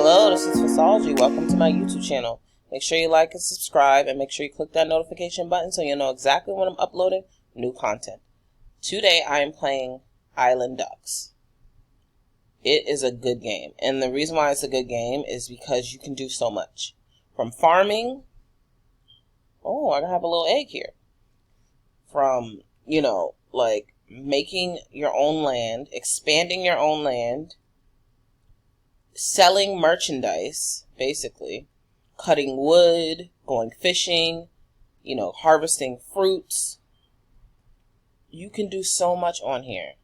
Hello, this is pvssology. Welcome to my YouTube channel. Make sure you like and subscribe, and make sure you click that notification button so you'll know exactly when I'm uploading new content. Today I am playing Island Ducks. It is a good game, and the reason why it's a good game is because you can do so much. From farming, oh, I have a little egg here. From, like making your own land, expanding your own land, selling merchandise, basically, cutting wood, going fishing, harvesting fruits. You can do so much on here.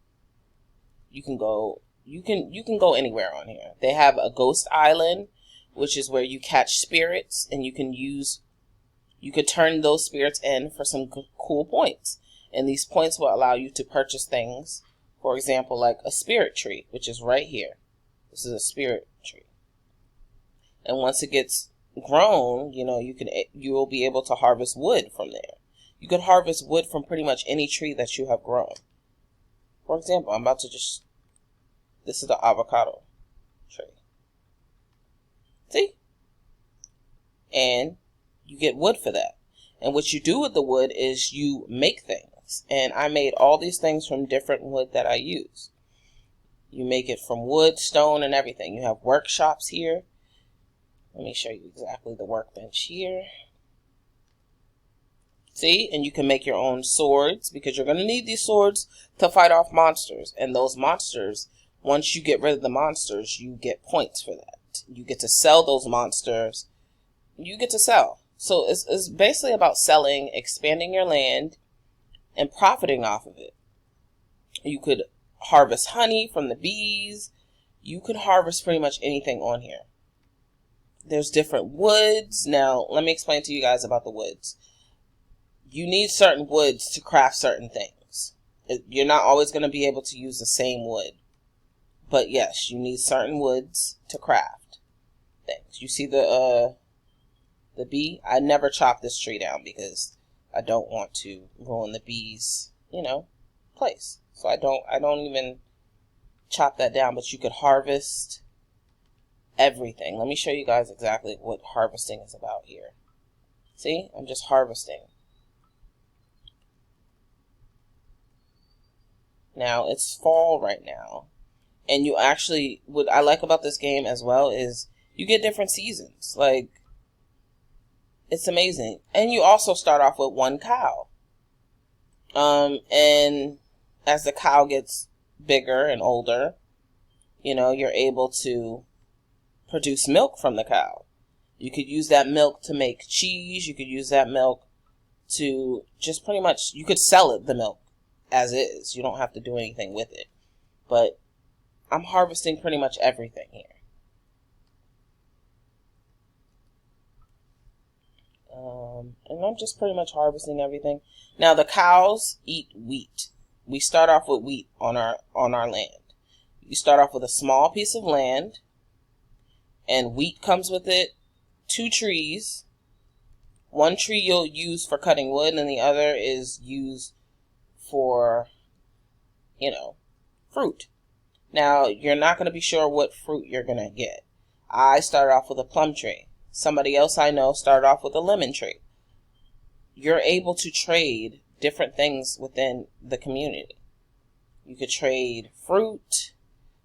You can go anywhere on here. They have a ghost island, which is where you catch spirits, and you could turn those spirits in for some cool points. And these points will allow you to purchase things, for example, like a spirit tree, which is right here. This is a spirit tree. And once it gets grown, you will be able to harvest wood from there. You could harvest wood from pretty much any tree that you have grown. For example, this is the avocado tree. See? And you get wood for that. And what you do with the wood is you make things. And I made all these things from different wood that I use. You make it from wood, stone, and everything. You have workshops here. Let me show you exactly the workbench here. See? And you can make your own swords, because you're going to need these swords to fight off monsters. And those monsters, once you get rid of the monsters, you get points for that. You get to sell those monsters. You get to sell. So it's basically about selling, expanding your land, and profiting off of it. You could harvest honey from the bees. You could harvest pretty much anything on here. There's different woods. Now, let me explain to you guys about the woods. You need certain woods to craft certain things. You're not always going to be able to use the same wood. But yes, you need certain woods to craft things. You see the bee? I never chop this tree down because I don't want to ruin the bees, place. So I don't even chop that down, but you could harvest everything. Let me show you guys exactly what harvesting is about here. See, I'm just harvesting. Now, it's fall right now. And you actually, what I like about this game as well is you get different seasons. Like, it's amazing. And you also start off with one cow. And as the cow gets bigger and older, you're able to produce milk from the cow. You could use that milk to make cheese. You could use that milk to just pretty much, you could sell it, the milk, as is. You don't have to do anything with it. But I'm harvesting pretty much everything here. And I'm just pretty much harvesting everything. Now, the cows eat wheat. We start off with wheat on our land. You start off with a small piece of land, and wheat comes with it. 2 trees. 1 tree you'll use for cutting wood, and the other is used for, fruit. Now, you're not going to be sure what fruit you're going to get. I started off with a plum tree. Somebody else I know started off with a lemon tree. You're able to trade different things within the community. You could trade fruit.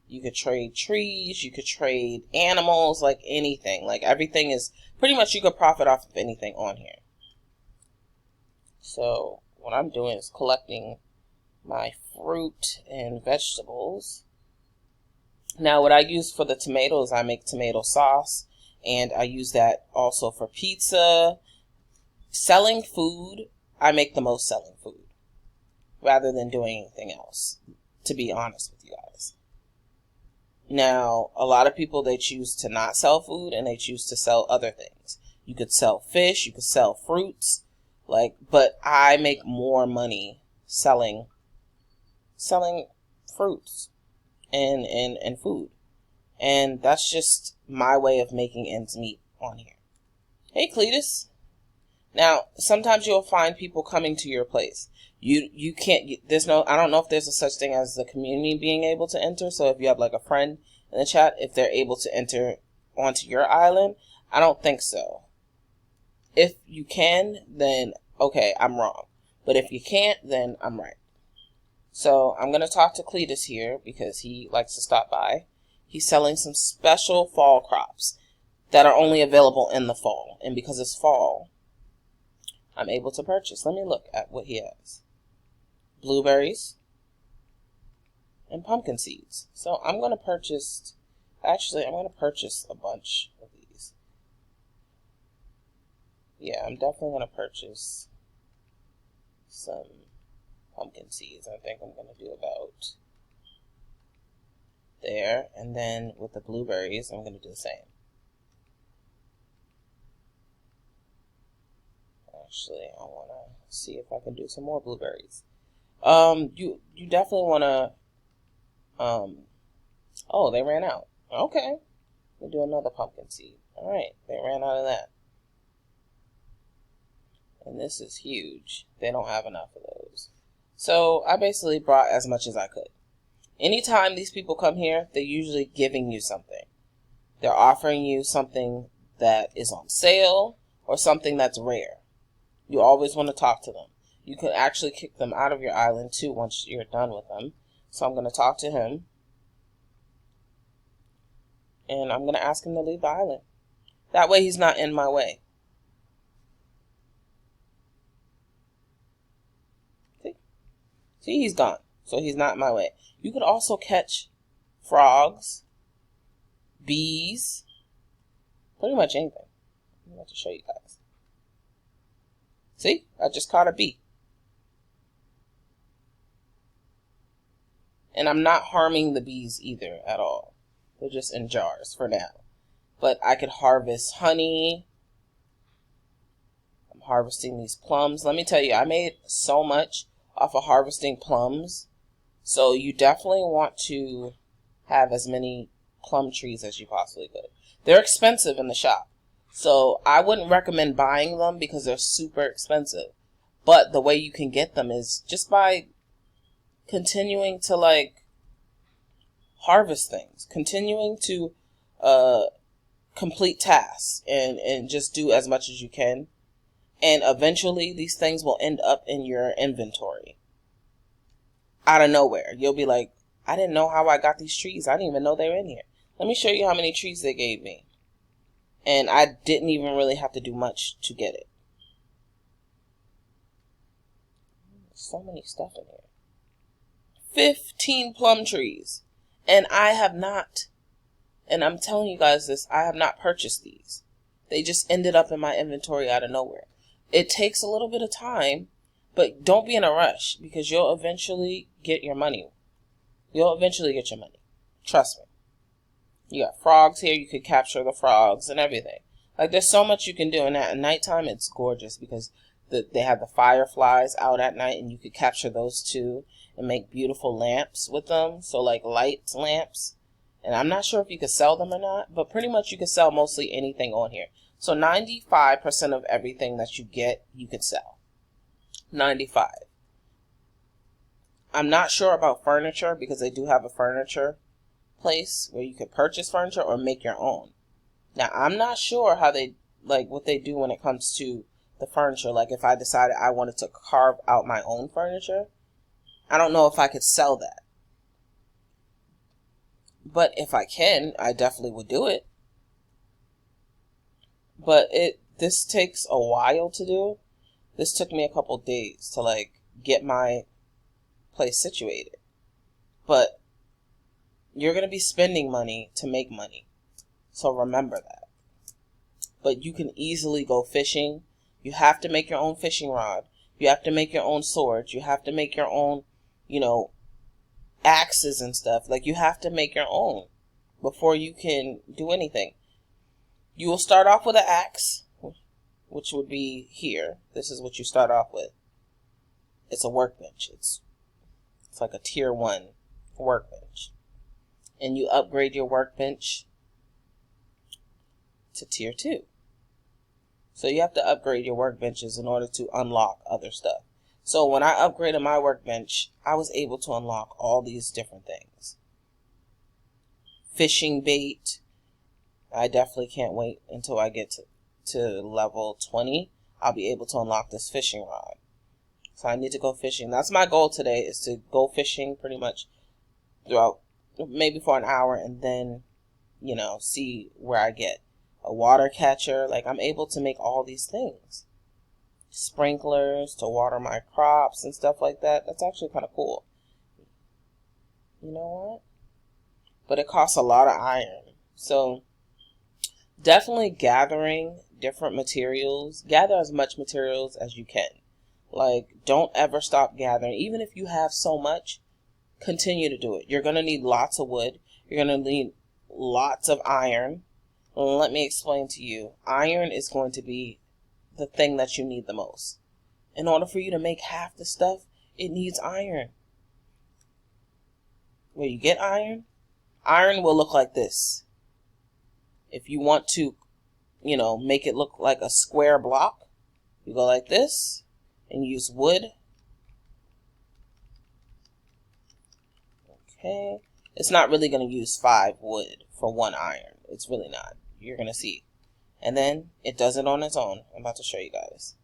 You could trade trees. You could trade animals, like anything. Like everything is pretty much, you could profit off of anything on here. So what I'm doing is collecting my fruit and vegetables. Now, what I use for the tomatoes, I make tomato sauce. And I use that also for pizza. Selling food, I make the most selling food. Rather than doing anything else, to be honest with you guys. Now, a lot of people, they choose to not sell food, and they choose to sell other things. You could sell fish, you could sell fruits, but I make more money selling fruits and food. And that's just my way of making ends meet on here. Hey, Cletus. Now, sometimes you'll find people coming to your place. You can't, I don't know if there's a such thing as the community being able to enter. So if you have like a friend in the chat, if they're able to enter onto your island? I don't think so. If you can, then okay, I'm wrong. But if you can't, then I'm right. So I'm going to talk to Cletus here because he likes to stop by. He's selling some special fall crops that are only available in the fall. And because it's fall, I'm able to purchase. Let me look at what he has. Blueberries and pumpkin seeds. So I'm going to purchase, actually, I'm going to purchase a bunch of these. Yeah, I'm definitely going to purchase some pumpkin seeds. I think I'm going to do about there. And then with the blueberries, I'm going to do the same. Actually, I want to see if I can do some more blueberries. You definitely want to, oh, they ran out. Okay. We'll do another pumpkin seed. All right. They ran out of that. And this is huge. They don't have enough of those. So I basically brought as much as I could. Anytime these people come here, they're usually giving you something. They're offering you something that is on sale or something that's rare. You always want to talk to them. You can actually kick them out of your island too once you're done with them. So I'm going to talk to him. And I'm going to ask him to leave the island. That way he's not in my way. See, he's gone. So he's not in my way. You could also catch frogs, bees, pretty much anything. I'm going to show you guys. See, I just caught a bee. And I'm not harming the bees either at all. They're just in jars for now. But I could harvest honey. I'm harvesting these plums. Let me tell you, I made so much off of harvesting plums. So you definitely want to have as many plum trees as you possibly could. They're expensive in the shop. So I wouldn't recommend buying them because they're super expensive. But the way you can get them is just by continuing to like harvest things, continuing to complete tasks and just do as much as you can. And eventually these things will end up in your inventory. Out of nowhere. You'll be like, I didn't know how I got these trees. I didn't even know they were in here. Let me show you how many trees they gave me. And I didn't even really have to do much to get it. So many stuff in here. 15 plum trees. And I have not, and I'm telling you guys this, I have not purchased these. They just ended up in my inventory out of nowhere. It takes a little bit of time, but don't be in a rush because you'll eventually get your money. You'll eventually get your money. Trust me. You got frogs here. You could capture the frogs and everything. Like there's so much you can do. And at nighttime, it's gorgeous because they have the fireflies out at night and you could capture those too and make beautiful lamps with them. So like light lamps. And I'm not sure if you could sell them or not, but pretty much you could sell mostly anything on here. So 95% of everything that you get, you could sell. 95. I'm not sure about furniture because they do have a furniture place where you could purchase furniture or make your own. Now, I'm not sure how they, like what they do when it comes to the furniture. Like if I decided I wanted to carve out my own furniture, I don't know if I could sell that. But if I can, I definitely would do it. But this takes a while to do. This took me a couple days to like get my place situated. But you're going to be spending money to make money. So remember that. But you can easily go fishing. You have to make your own fishing rod. You have to make your own swords. You have to make your own, axes and stuff. Like you have to make your own before you can do anything. You will start off with an axe, which would be here. This is what you start off with. It's a workbench. It's like a tier 1 workbench. And you upgrade your workbench to tier 2. So you have to upgrade your workbenches in order to unlock other stuff. So when I upgraded my workbench, I was able to unlock all these different things. Fishing bait, I definitely can't wait until I get to level 20. I'll be able to unlock this fishing rod. So I need to go fishing. That's my goal today, is to go fishing pretty much throughout, maybe for an hour, and then, you know, see where I get. A water catcher. Like, I'm able to make all these things. Sprinklers to water my crops and stuff like that. That's actually kind of cool. You know what? But it costs a lot of iron. So definitely gathering different materials. Gather as much materials as you can. Like, don't ever stop gathering. Even if you have so much, continue to do it. You're going to need lots of wood. You're going to need lots of iron. Let me explain to you. Iron is going to be the thing that you need the most. In order for you to make half the stuff, it needs iron. Where you get iron? Iron will look like this. If you want to, you know, make it look like a square block, you go like this and use wood. Okay. It's not really going to use 5 wood for 1 iron. It's really not. You're going to see. And then it does it on its own. I'm about to show you guys.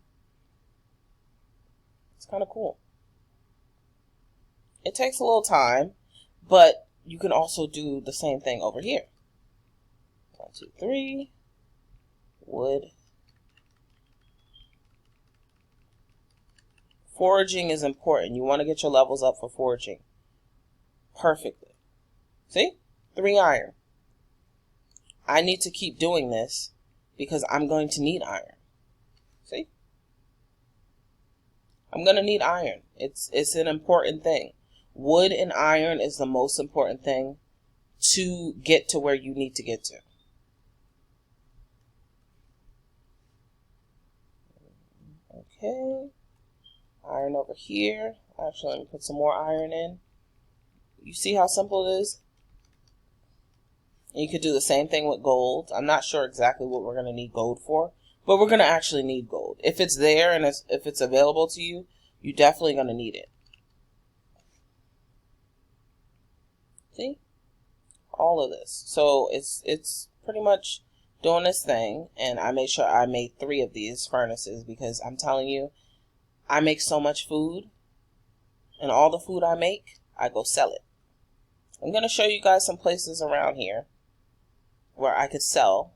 It's kind of cool. It takes a little time, but you can also do the same thing over here. 1, 2, 3. Wood. Foraging is important. You want to get your levels up for foraging perfectly. See? 3 iron. I need to keep doing this because I'm going to need iron. See? I'm going to need iron. It's an important thing. Wood and iron is the most important thing to get to where you need to get to. Okay. Iron over here. Actually, let me put some more iron in. You see how simple it is? You could do the same thing with gold. I'm not sure exactly what we're going to need gold for, but we're going to actually need gold. If it's there and if it's available to you, you're definitely going to need it. See? All of this. So it's pretty much doing this thing, and I made sure I made 3 of these furnaces because I'm telling you, I make so much food, and all the food I make, I go sell it. I'm going to show you guys some places around here where I could sell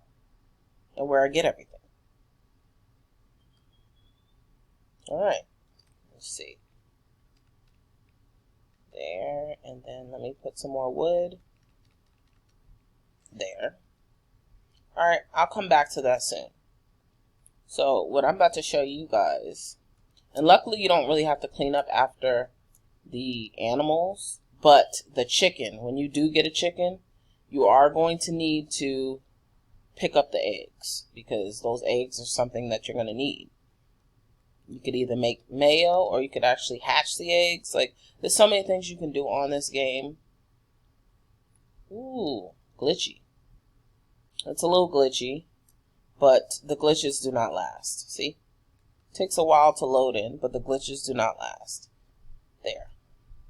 and where I get everything. Alright, let's see. There, and then let me put some more wood. There. Alright, I'll come back to that soon. So, what I'm about to show you guys, and luckily you don't really have to clean up after the animals, but the chicken, when you do get a chicken, you are going to need to pick up the eggs because those eggs are something that you're going to need. You could either make mayo or you could actually hatch the eggs. Like, there's so many things you can do on this game. Ooh, glitchy. It's a little glitchy, but the glitches do not last. See? It takes a while to load in, but the glitches do not last. There.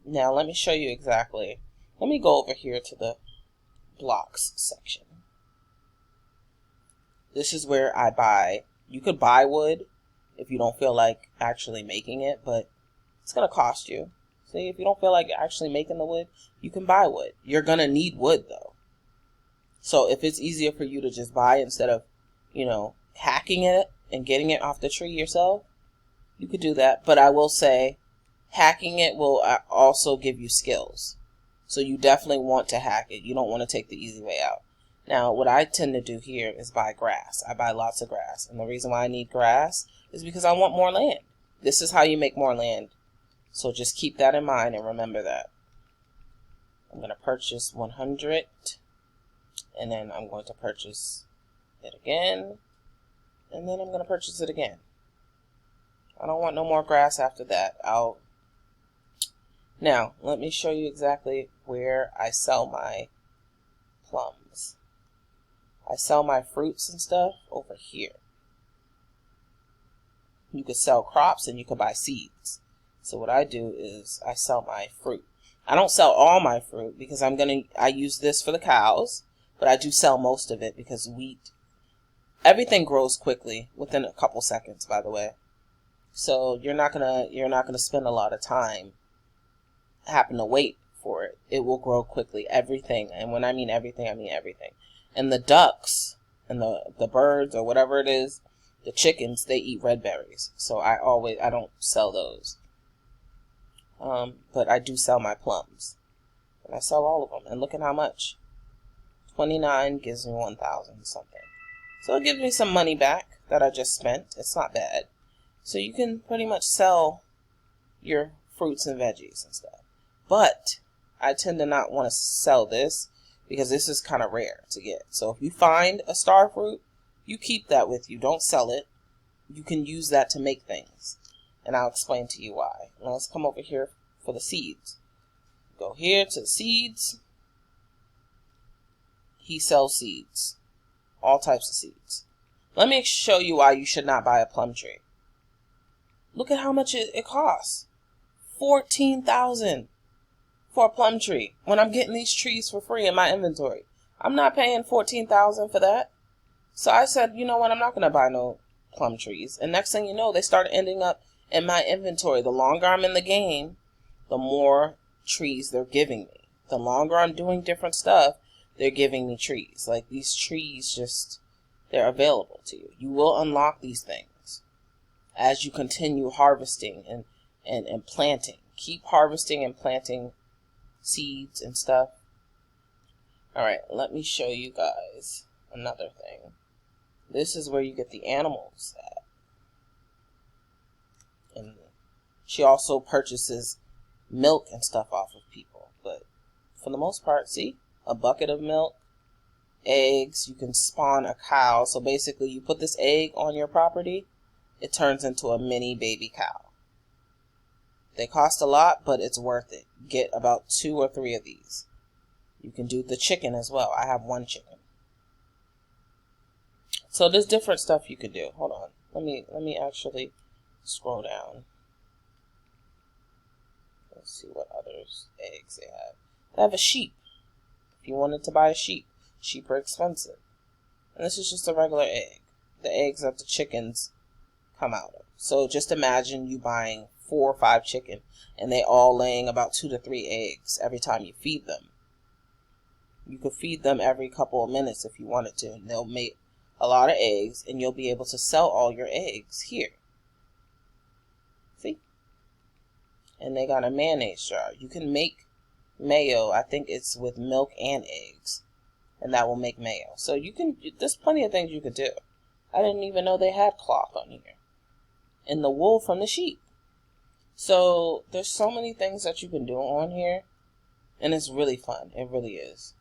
Now, let me show you exactly. Let me go over here to the blocks section. This is where I buy. You could buy wood if you don't feel like actually making it, but it's going to cost you. See, if you don't feel like actually making the wood, you can buy wood. You're going to need wood, though. So if it's easier for you to just buy instead of, you know, hacking it and getting it off the tree yourself, you could do that. But I will say, hacking it will also give you skills. So you definitely want to hack it. You don't want to take the easy way out. Now, what I tend to do here is buy grass. I buy lots of grass. And the reason why I need grass is because I want more land. This is how you make more land. So just keep that in mind and remember that. I'm going to purchase 100. And then I'm going to purchase it again. And then I'm going to purchase it again. I don't want no more grass after that. Now, let me show you exactly where I sell my plums. I sell my fruits and stuff over here. You could sell crops and you could buy seeds. So what I do is I sell my fruit. I don't sell all my fruit because I use this for the cows, but I do sell most of it because everything grows quickly within a couple seconds, by the way. So you're not gonna spend a lot of time having to wait for it. It will grow quickly. Everything, and when I mean everything, I mean everything. And the ducks and the birds or whatever it is, the chickens, they eat red berries. So I don't sell those. But I do sell my plums. And I sell all of them. And look at how much. 29 gives me 1,000 something. So it gives me some money back that I just spent. It's not bad. So you can pretty much sell your fruits and veggies and stuff. But I tend to not want to sell this because this is kind of rare to get. So if you find a star fruit, you keep that with you. Don't sell it. You can use that to make things. And I'll explain to you why. Now let's come over here for the seeds. Go here to the seeds. He sells seeds. All types of seeds. Let me show you why you should not buy a plum tree. Look at how much it costs. $14,000 for a plum tree when I'm getting these trees for free in my inventory. I'm not paying $14,000 for that. So I said, you know what? I'm not going to buy no plum trees. And next thing you know, they started ending up in my inventory. The longer I'm in the game, the more trees they're giving me. The longer I'm doing different stuff, they're giving me trees. Like these trees just, they're available to you. You will unlock these things as you continue harvesting and planting. Keep harvesting and planting seeds and stuff. Alright, let me show you guys another thing. This is where you get the animals at. And she also purchases milk and stuff off of people. But for the most part, see? A bucket of milk, eggs. You can spawn a cow. So basically, you put this egg on your property, it turns into a mini baby cow. They cost a lot, but it's worth it. Get about 2 or 3 of these. You can do the chicken as well. I have 1 chicken. So there's different stuff you can do. Hold on. Let me actually scroll down. Let's see what others eggs they have. They have a sheep. If you wanted to buy a sheep are expensive. And this is just a regular egg. The eggs that the chickens come out of. So just imagine you buying 4 or 5 chicken and they all laying about 2 to 3 eggs every time you feed them. You could feed them every couple of minutes if you wanted to, and they'll make a lot of eggs, and you'll be able to sell all your eggs here. See? And they got a mayonnaise jar. You can make mayo. I think it's with milk and eggs, and that will make mayo. So you can, there's plenty of things you could do. I didn't even know they had cloth on here. And the wool from the sheep. So there's so many things that you can do on here, and it's really fun. It really is.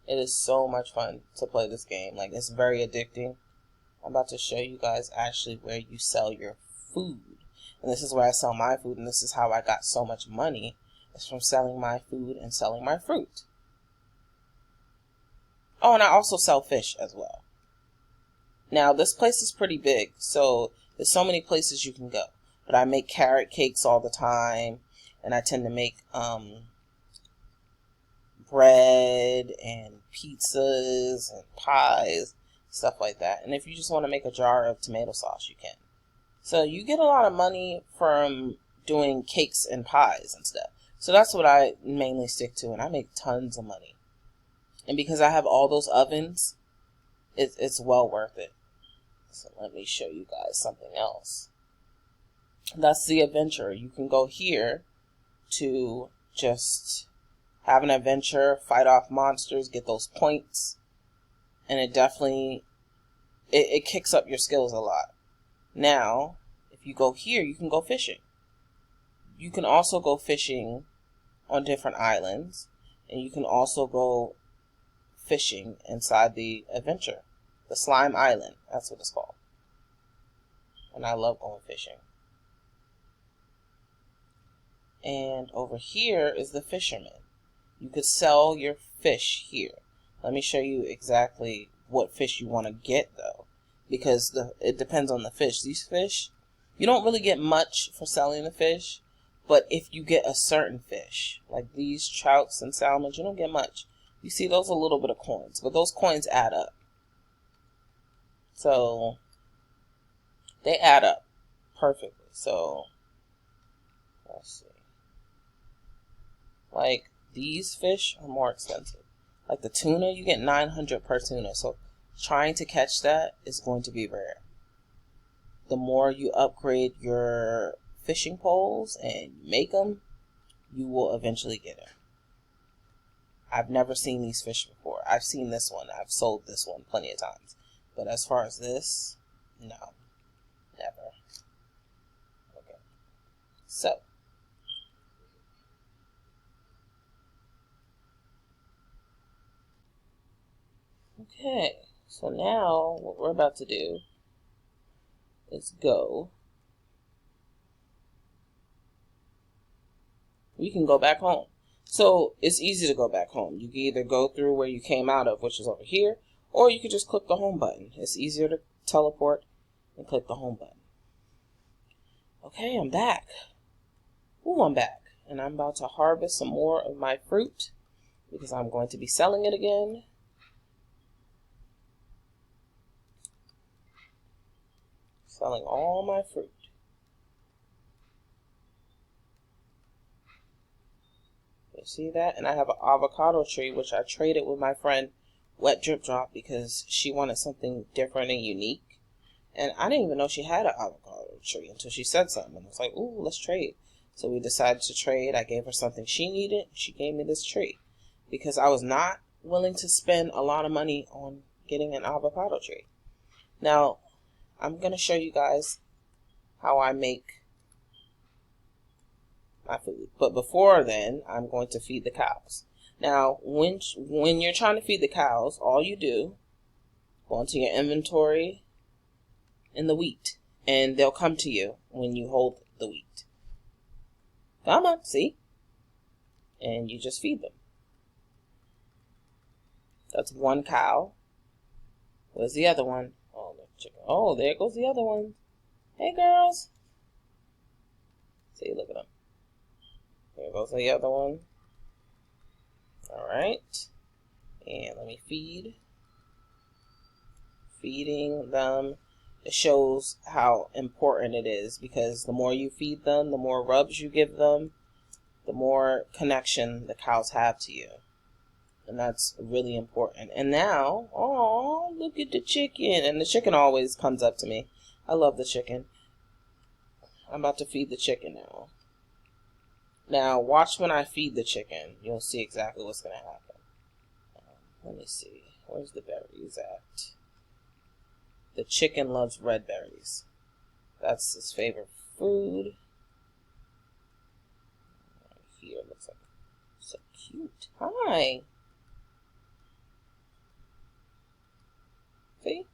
It is so much fun to play this game. Like, it's very addicting. I'm about to show you guys actually where you sell your food. And this is where I sell my food, and this is how I got so much money. It's from selling my food and selling my fruit. Oh, and I also sell fish as well. Now, this place is pretty big, so there's so many places you can go. But I make carrot cakes all the time, and I tend to make bread and pizzas and pies, stuff like that. And if you just want to make a jar of tomato sauce, you can. So you get a lot of money from doing cakes and pies and stuff. So that's what I mainly stick to, and I make tons of money. And because I have all those ovens, it's well worth it. So let me show you guys something else. That's the adventure. You can go here to just have an adventure, fight off monsters, get those points, and it definitely, it kicks up your skills a lot. Now, if you go here, you can go fishing. You can also go fishing on different islands, and you can also go fishing inside the adventure. The Slime Island, that's what it's called. And I love going fishing. And over here is the fisherman. You could sell your fish here. Let me show you exactly what fish you want to get, though, because it depends on the fish. These fish, you don't really get much for selling the fish, but if you get a certain fish, like these trouts and salmon, you don't get much. You see, those are a little bit of coins, but those coins add up. So they add up perfectly. So let's see. Like these fish are more expensive. Like the tuna, you get 900 per tuna. So trying to catch that is going to be rare. The more you upgrade your fishing poles and make them, you will eventually get it. I've never seen these fish before. I've seen this one. I've sold this one plenty of times. But as far as this, no. Never. Okay. So. Okay. So now what we're about to do is go. We can go back home. So it's easy to go back home. You can either go through where you came out of, which is over here, or you can just click the home button. It's easier to teleport and click the home button. Okay, I'm back. Ooh, I'm back. And I'm about to harvest some more of my fruit because I'm going to be selling it again. Selling all my fruit. You see that? And I have an avocado tree, which I traded with my friend Wet Drip Drop because she wanted something different and unique. And I didn't even know she had an avocado tree until she said something. And I was like, ooh, let's trade. So we decided to trade. I gave her something she needed. She gave me this tree because I was not willing to spend a lot of money on getting an avocado tree. Now, I'm going to show you guys how I make my food. But before then, I'm going to feed the cows. Now, when you're trying to feed the cows, all you do, go into your inventory in the wheat, and they'll come to you when you hold the wheat. Come on, see? And you just feed them. That's one cow. Where's the other one? Oh, the chicken. Oh, there goes the other one. Hey, girls. See, look at them. There goes the other one. All right. And let me feed. Feeding them. It shows how important it is because the more you feed them, the more rubs you give them, the more connection the cows have to you. And that's really important. And now, oh, look at the chicken. And the chicken always comes up to me. I love the chicken. I'm about to feed the chicken now. Now, watch when I feed the chicken. You'll see exactly what's going to happen. Let me see. Where's the berries at? The chicken loves red berries. That's his favorite food. Right here, looks like so cute. Hi. See?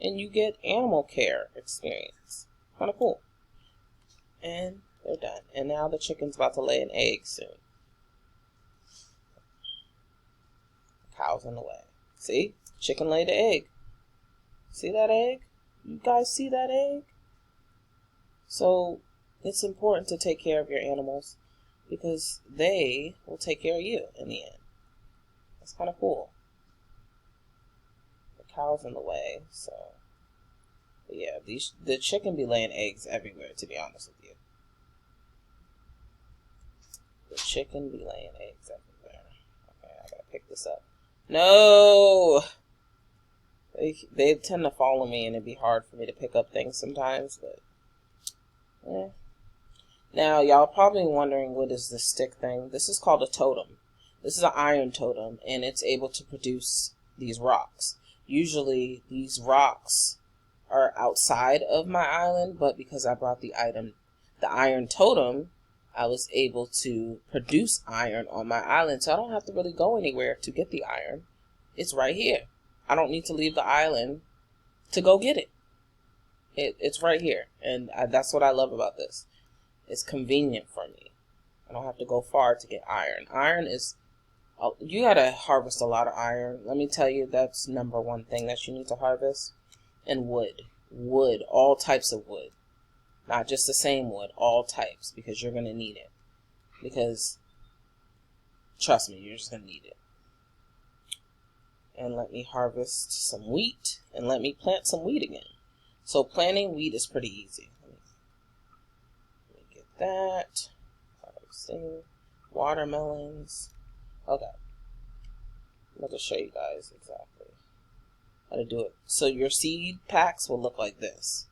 And you get animal care experience. Kind of cool. And they're done. And now the chicken's about to lay an egg soon. Cow's in the way. See? Chicken laid the egg. See that egg? You guys see that egg? So it's important to take care of your animals because they will take care of you in the end. That's kind of cool. The cow's in the way, so but yeah, the chicken be laying eggs everywhere, to be honest with you. The chicken be laying eggs everywhere. Okay, I gotta pick this up. No! They tend to follow me, and it'd be hard for me to pick up things sometimes, but yeah. Now, y'all probably wondering what is this stick thing. This is called a totem. This is an iron totem, and it's able to produce these rocks. Usually, these rocks are outside of my island, but because I brought the iron totem, I was able to produce iron on my island, so I don't have to really go anywhere to get the iron. It's right here. I don't need to leave the island to go get it. It's right here, and that's what I love about this. It's convenient for me. I don't have to go far to get iron. Iron is, you gotta harvest a lot of iron. Let me tell you, that's number one thing that you need to harvest. And wood. Wood, all types of wood. Not just the same wood, all types, because you're gonna need it. Because, trust me, you're just gonna need it. and let me harvest some wheat, and let me plant some wheat again. So planting wheat is pretty easy. Let me get that. Harvesting watermelons. Okay. I'm going to show you guys exactly how to do it. So your seed packs will look like this.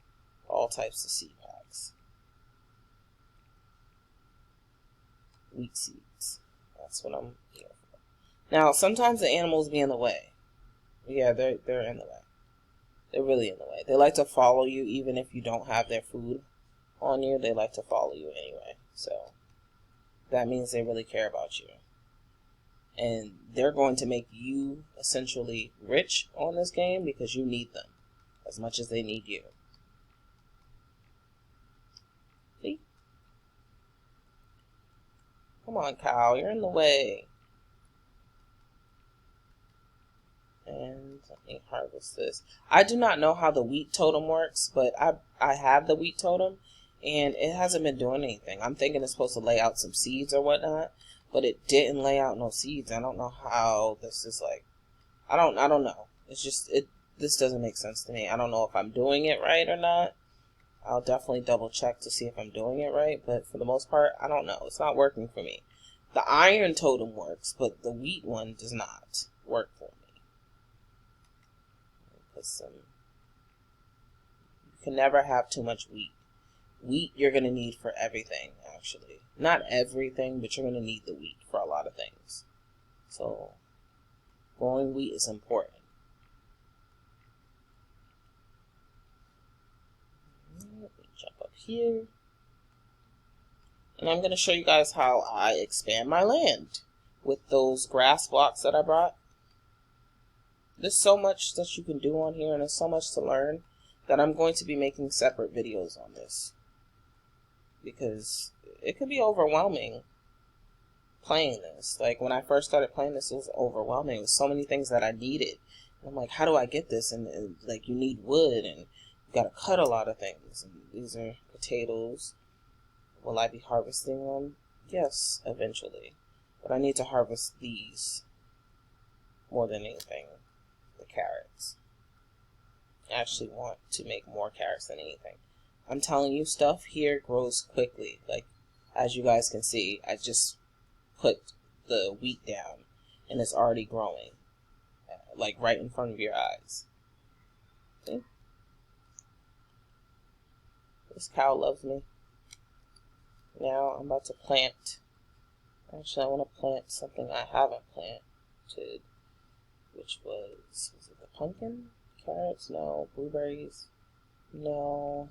All types of seed packs. Wheat seeds. That's what I'm here for. Now, sometimes the animals be in the way. Yeah, they're in the way. They're really in the way. They like to follow you even if you don't have their food on you. They like to follow you anyway. So that means they really care about you. And they're going to make you essentially rich on this game because you need them as much as they need you. See? Come on, cow. You're in the way. And let me harvest this. I do not know how the wheat totem works, but I have the wheat totem, and it hasn't been doing anything. I'm thinking it's supposed to lay out some seeds or whatnot, but it didn't lay out no seeds. I don't know how this is like. I don't know. It's just this doesn't make sense to me. I don't know if I'm doing it right or not. I'll definitely double check to see if I'm doing it right, but for the most part, I don't know. It's not working for me. The iron totem works, but the wheat one does not work for me. You can never have too much wheat. Wheat you're going to need for everything, actually. Not everything, but you're going to need the wheat for a lot of things. So, growing wheat is important. Let me jump up here. And I'm going to show you guys how I expand my land with those grass blocks that I brought. There's so much that you can do on here, and there's so much to learn that I'm going to be making separate videos on this. Because it could be overwhelming playing this. Like, when I first started playing this, it was overwhelming. There was so many things that I needed. And I'm like, how do I get this? And like, you need wood, and you got to cut a lot of things. And these are potatoes. Will I be harvesting them? Yes, eventually. But I need to harvest these more than anything. The carrots. I actually want to make more carrots than anything. I'm telling you, stuff here grows quickly. Like, as you guys can see, I just put the wheat down and it's already growing. Like, right in front of your eyes. See? This cow loves me. Now I'm about to plant. Actually, I want to plant something I haven't planted. Which was it the pumpkin? Carrots? No. Blueberries? No.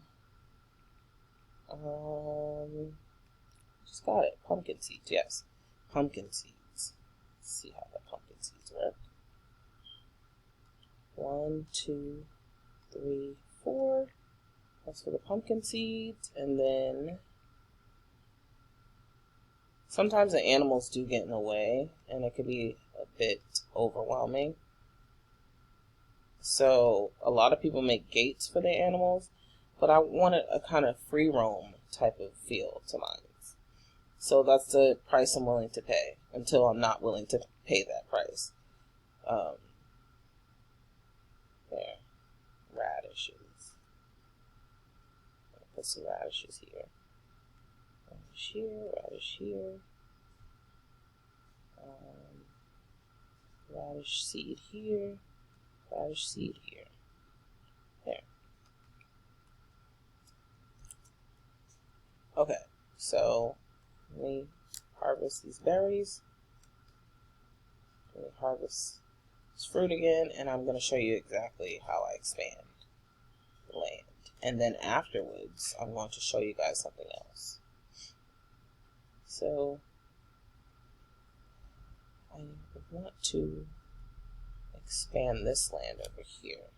Just got it. Pumpkin seeds, yes. Pumpkin seeds. Let's see how the pumpkin seeds work. 1, 2, 3, 4. That's for the pumpkin seeds. And then sometimes the animals do get in the way, and it could be a bit overwhelming. So a lot of people make gates for the animals, but I wanted a kind of free roam type of feel to mine. So that's the price I'm willing to pay until I'm not willing to pay that price. There, radishes. I'll put some radishes here. Radish here, radish here. Radish seed here, radish seed here. There. Okay, so let me harvest these berries. Let me harvest this fruit again, and I'm going to show you exactly how I expand the land. And then afterwards, I'm going to show you guys something else. So I want to expand this land over here.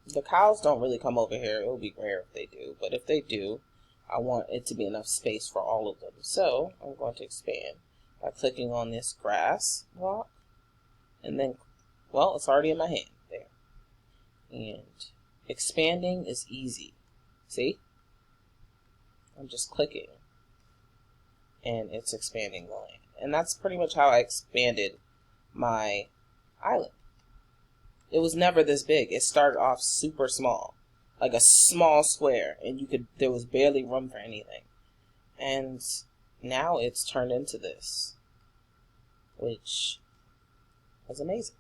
The cows don't really come over here. It will be rare if they do, but if they do, I want it to be enough space for all of them. So I'm going to expand by clicking on this grass block, and then, well, it's already in my hand there. And expanding is easy. See? I'm just clicking, and it's expanding the land. And that's pretty much how I expanded my island. It was never this big. It started off super small, like a small square, and there was barely room for anything. And now it's turned into this, which is amazing.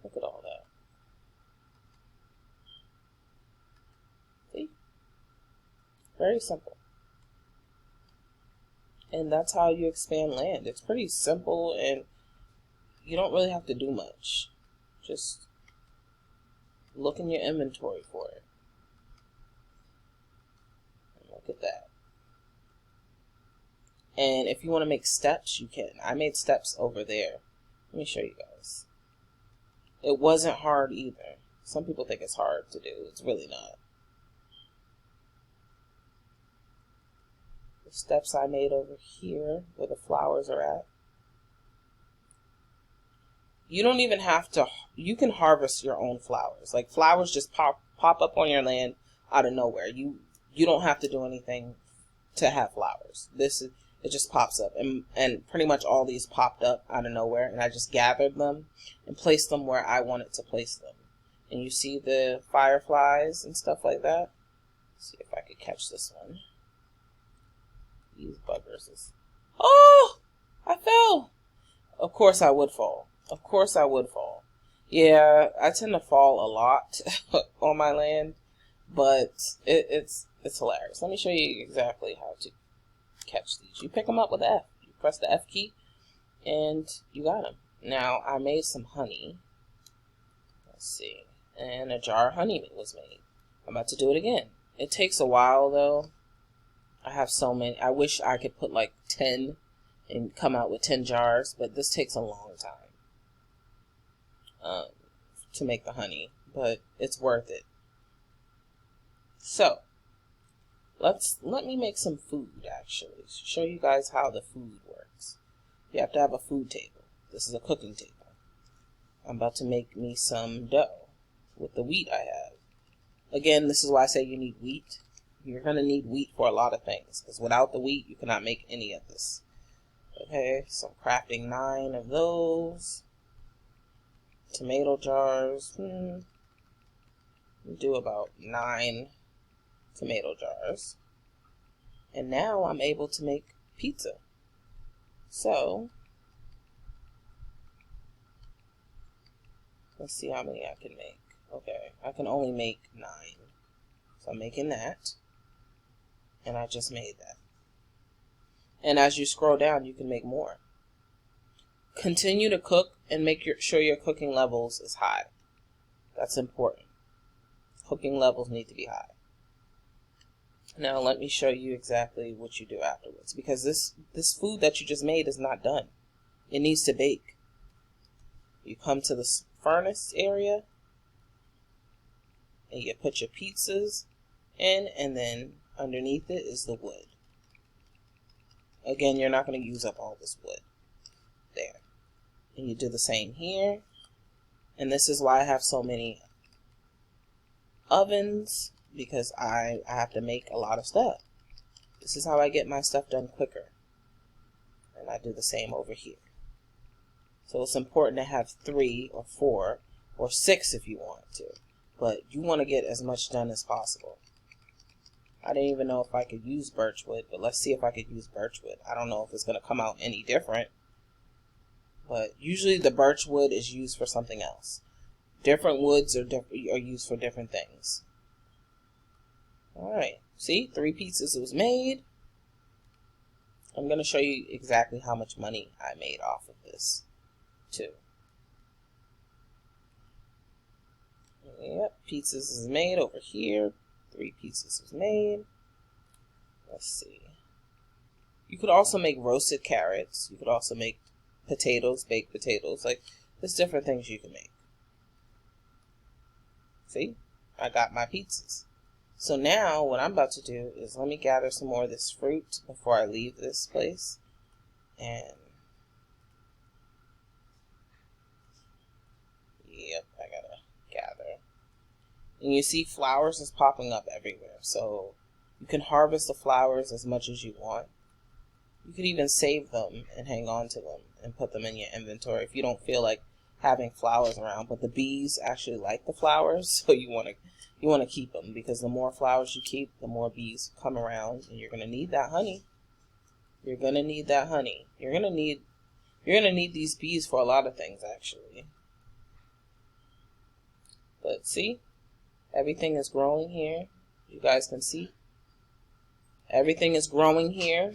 Look at all that. See? Very simple. And that's how you expand land. It's pretty simple, and you don't really have to do much. Just look in your inventory for it. And look at that. And if you want to make steps, you can. I made steps over there. Let me show you guys. It wasn't hard either. Some people think it's hard to do. It's really not. The steps I made over here, where the flowers are at. You don't even have to, you can harvest your own flowers. Like flowers just pop up on your land out of nowhere. You don't have to do anything to have flowers. It just pops up, and pretty much all these popped up out of nowhere, and I just gathered them and placed them where I wanted to place them. And you see the fireflies and stuff like that. Let's see if I could catch this one. These buggers is, oh, I fell. Of course I would fall. Of course I would fall. Yeah, I tend to fall a lot on my land, but it's hilarious. Let me show you exactly how to catch these. You pick them up with F. You press the F key, and you got them. Now, I made some honey. Let's see. And a jar of honey was made. I'm about to do it again. It takes a while, though. I have so many. I wish I could put like 10 and come out with 10 jars, but this takes a long time to make the honey, but it's worth it. So, let me make some food, actually. Show you guys how the food works. You have to have a food table. This is a cooking table. I'm about to make me some dough with the wheat I have. Again, this is why I say you need wheat. You're going to need wheat for a lot of things, because without the wheat, you cannot make any of this. Okay, so I'm crafting 9 of those. Tomato jars. Do about 9 tomato jars. And now I'm able to make pizza. So, let's see how many I can make. Okay, I can only make 9. So I'm making that. And I just made that. And as you scroll down, you can make more. Continue to cook and make sure your cooking levels is high. That's important. Cooking levels need to be high. Now let me show you exactly what you do afterwards, because this food that you just made is not done. It needs to bake. You come to the furnace area and you put your pizzas in, and then underneath it is the wood. Again, you're not going to use up all this wood. There. And you do the same here. And this is why I have so many ovens, because I have to make a lot of stuff. This is how I get my stuff done quicker. And I do the same over here. So it's important to have 3 or 4 or 6 if you want to. But you want to get as much done as possible. I didn't even know if I could use birchwood, but let's see if I could use birchwood. I don't know if it's going to come out any different. But usually the birchwood is used for something else. Different woods are used for different things. Alright, see, 3 pizzas was made. I'm going to show you exactly how much money I made off of this, too. Yep, pizzas is made over here. 3 pizzas was made. Let's see. You could also make roasted carrots. You could also make potatoes, baked potatoes. Like, there's different things you can make. See? I got my pizzas. So now, what I'm about to do is let me gather some more of this fruit before I leave this place. And, yep, I gotta gather. And you see flowers is popping up everywhere. So, you can harvest the flowers as much as you want. You could even save them and hang on to them and put them in your inventory if you don't feel like having flowers around. But the bees actually like the flowers, so you want to keep them, because the more flowers you keep, the more bees come around, and you're going to need that honey. You're going to need that honey. You're going to need these bees for a lot of things, actually. But see, everything is growing here. You guys can see. Everything is growing here.